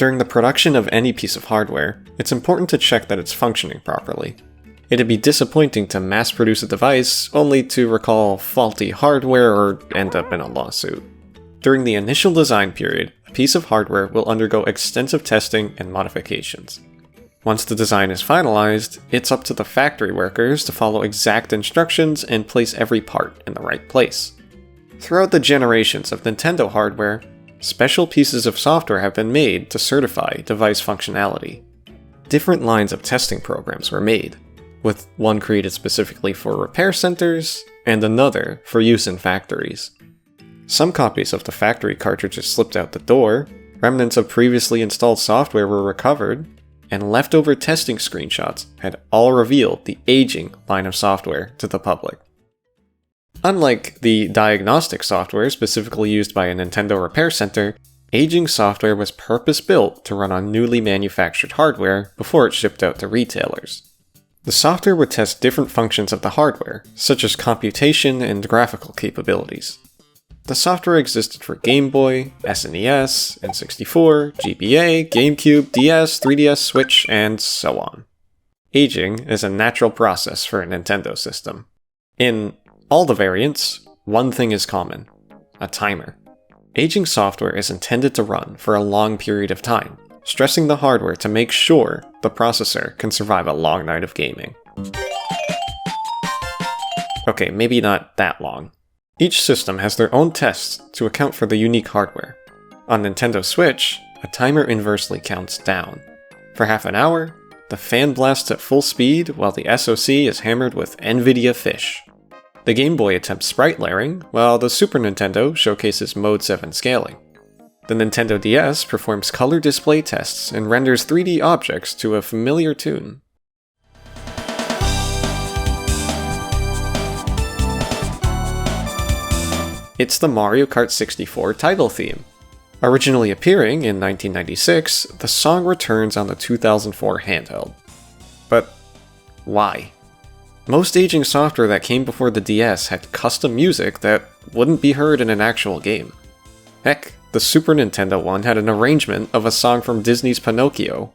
During the production of any piece of hardware, it's important to check that it's functioning properly. It'd be disappointing to mass-produce a device only to recall faulty hardware or end up in a lawsuit. During the initial design period, a piece of hardware will undergo extensive testing and modifications. Once the design is finalized, it's up to the factory workers to follow exact instructions and place every part in the right place. Throughout the generations of Nintendo hardware, special pieces of software have been made to certify device functionality. Different lines of testing programs were made, with one created specifically for repair centers and another for use in factories. Some copies of the factory cartridges slipped out the door, remnants of previously installed software were recovered, and leftover testing screenshots had all revealed the aging line of software to the public. Unlike the diagnostic software specifically used by a Nintendo repair center, aging software was purpose-built to run on newly manufactured hardware before it shipped out to retailers. The software would test different functions of the hardware, such as computation and graphical capabilities. The software existed for Game Boy, SNES, N64, GBA, GameCube, DS, 3DS, Switch, and so on. Aging is a natural process for a Nintendo system. In all the variants, one thing is common: a timer. Aging software is intended to run for a long period of time, stressing the hardware to make sure the processor can survive a long night of gaming. Okay, maybe not that long. Each system has their own tests to account for the unique hardware. On Nintendo Switch, a timer inversely counts down. For half an hour, the fan blasts at full speed while the SoC is hammered with NVIDIA Fish. The Game Boy attempts sprite layering, while the Super Nintendo showcases Mode 7 scaling. The Nintendo DS performs color display tests and renders 3D objects to a familiar tune. It's the Mario Kart 64 title theme. Originally appearing in 1996, the song returns on the 2004 handheld. But why? Most aging software that came before the DS had custom music that wouldn't be heard in an actual game. Heck, the Super Nintendo one had an arrangement of a song from Disney's Pinocchio.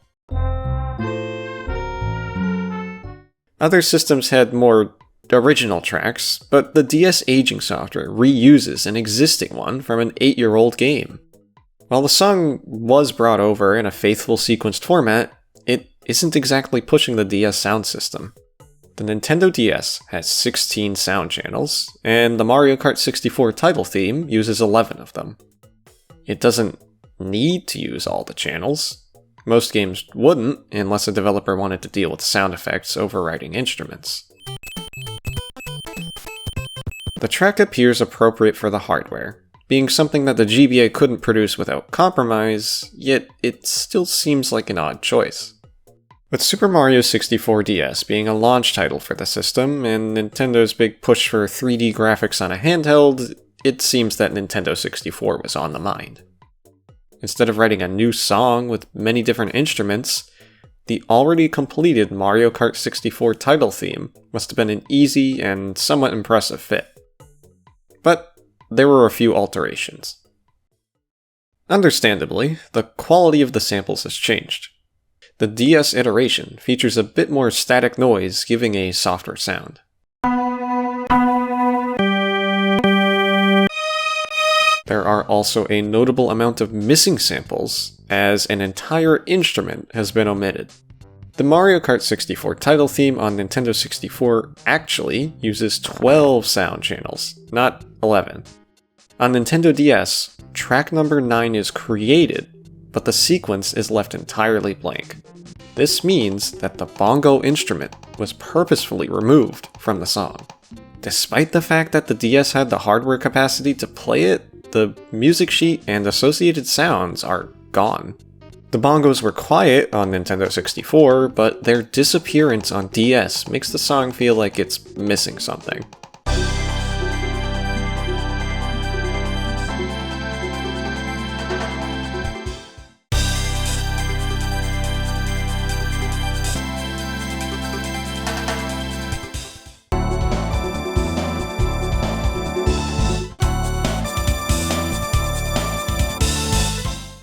Other systems had more original tracks, but the DS aging software reuses an existing one from an 8-year-old game. While the song was brought over in a faithful sequenced format, it isn't exactly pushing the DS sound system. The Nintendo DS has 16 sound channels, and the Mario Kart 64 title theme uses 11 of them. It doesn't need to use all the channels. Most games wouldn't, unless a developer wanted to deal with sound effects overriding instruments. The track appears appropriate for the hardware, being something that the GBA couldn't produce without compromise, yet it still seems like an odd choice. With Super Mario 64 DS being a launch title for the system, and Nintendo's big push for 3D graphics on a handheld, it seems that Nintendo 64 was on the mind. Instead of writing a new song with many different instruments, the already completed Mario Kart 64 title theme must have been an easy and somewhat impressive fit. But there were a few alterations. Understandably, the quality of the samples has changed. The DS iteration features a bit more static noise, giving a softer sound. There are also a notable amount of missing samples, as an entire instrument has been omitted. The Mario Kart 64 title theme on Nintendo 64 actually uses 12 sound channels, not 11. On Nintendo DS, track number 9 is created, but the sequence is left entirely blank. This means that the bongo instrument was purposefully removed from the song. Despite the fact that the DS had the hardware capacity to play it, the music sheet and associated sounds are gone. The bongos were quiet on Nintendo 64, but their disappearance on DS makes the song feel like it's missing something.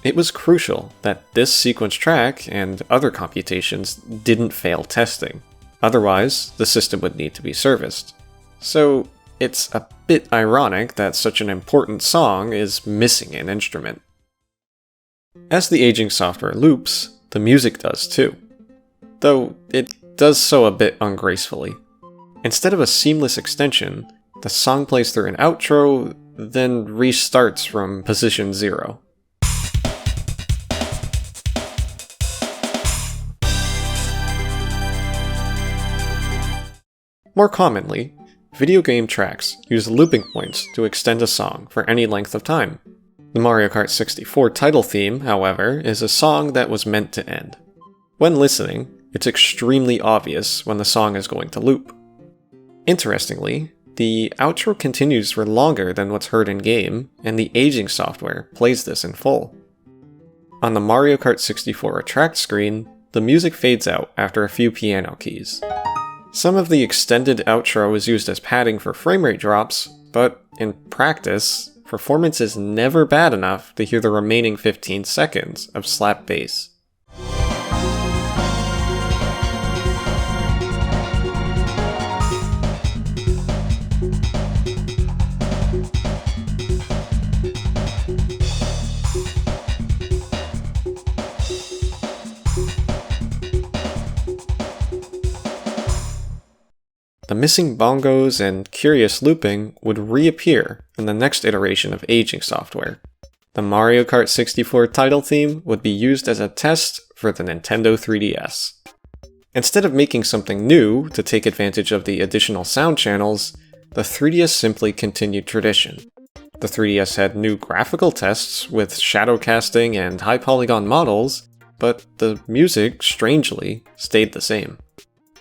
It It was crucial that this sequence track and other computations didn't fail testing. Otherwise, the system would need to be serviced. So, it's a bit ironic that such an important song is missing an instrument. As the aging software loops, the music does too. Though it does so a bit ungracefully. Instead of a seamless extension, the song plays through an outro, then restarts from position 0. More commonly, video game tracks use looping points to extend a song for any length of time. The Mario Kart 64 title theme, however, is a song that was meant to end. When listening, it's extremely obvious when the song is going to loop. Interestingly, the outro continues for longer than what's heard in-game, and the aging software plays this in full. On the Mario Kart 64 Attract screen, the music fades out after a few piano keys. Some of the extended outro is used as padding for framerate drops, but in practice, performance is never bad enough to hear the remaining 15 seconds of slap bass. The missing bongos and curious looping would reappear in the next iteration of aging software. The Mario Kart 64 title theme would be used as a test for the Nintendo 3DS. Instead of making something new to take advantage of the additional sound channels, the 3DS simply continued tradition. The 3DS had new graphical tests with shadow casting and high polygon models, but the music, strangely, stayed the same.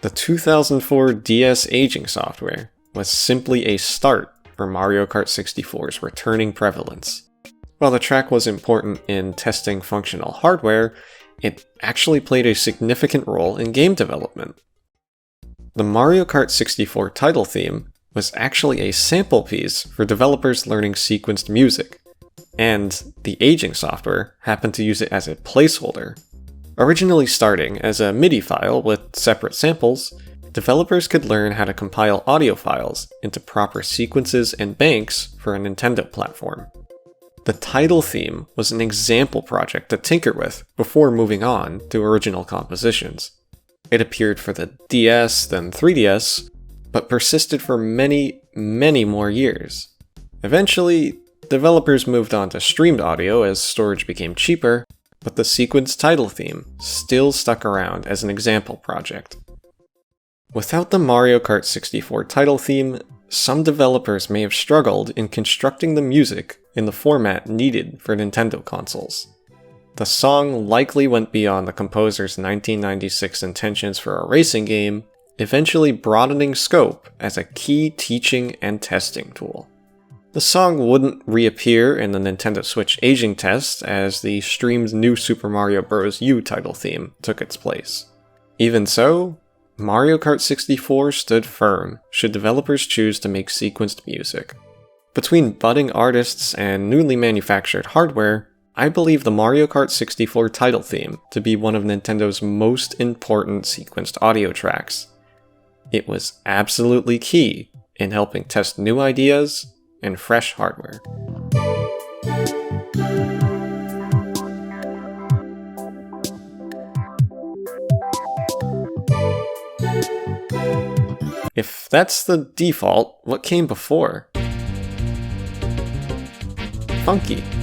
The 2004 DS aging software was simply a start for Mario Kart 64's returning prevalence. While the track was important in testing functional hardware, it actually played a significant role in game development. The Mario Kart 64 title theme was actually a sample piece for developers learning sequenced music, and the aging software happened to use it as a placeholder. Originally starting as a MIDI file with separate samples, developers could learn how to compile audio files into proper sequences and banks for a Nintendo platform. The title theme was an example project to tinker with before moving on to original compositions. It appeared for the DS, then 3DS, but persisted for many, many more years. Eventually, developers moved on to streamed audio as storage became cheaper, but the sequence title theme still stuck around as an example project. Without the Mario Kart 64 title theme, some developers may have struggled in constructing the music in the format needed for Nintendo consoles. The song likely went beyond the composer's 1996 intentions for a racing game, eventually broadening scope as a key teaching and testing tool. The song wouldn't reappear in the Nintendo Switch aging test as the streamed New Super Mario Bros. U title theme took its place. Even so, Mario Kart 64 stood firm should developers choose to make sequenced music. Between budding artists and newly manufactured hardware, I believe the Mario Kart 64 title theme to be one of Nintendo's most important sequenced audio tracks. It was absolutely key in helping test new ideas and fresh hardware. If that's the default, what came before? Funky.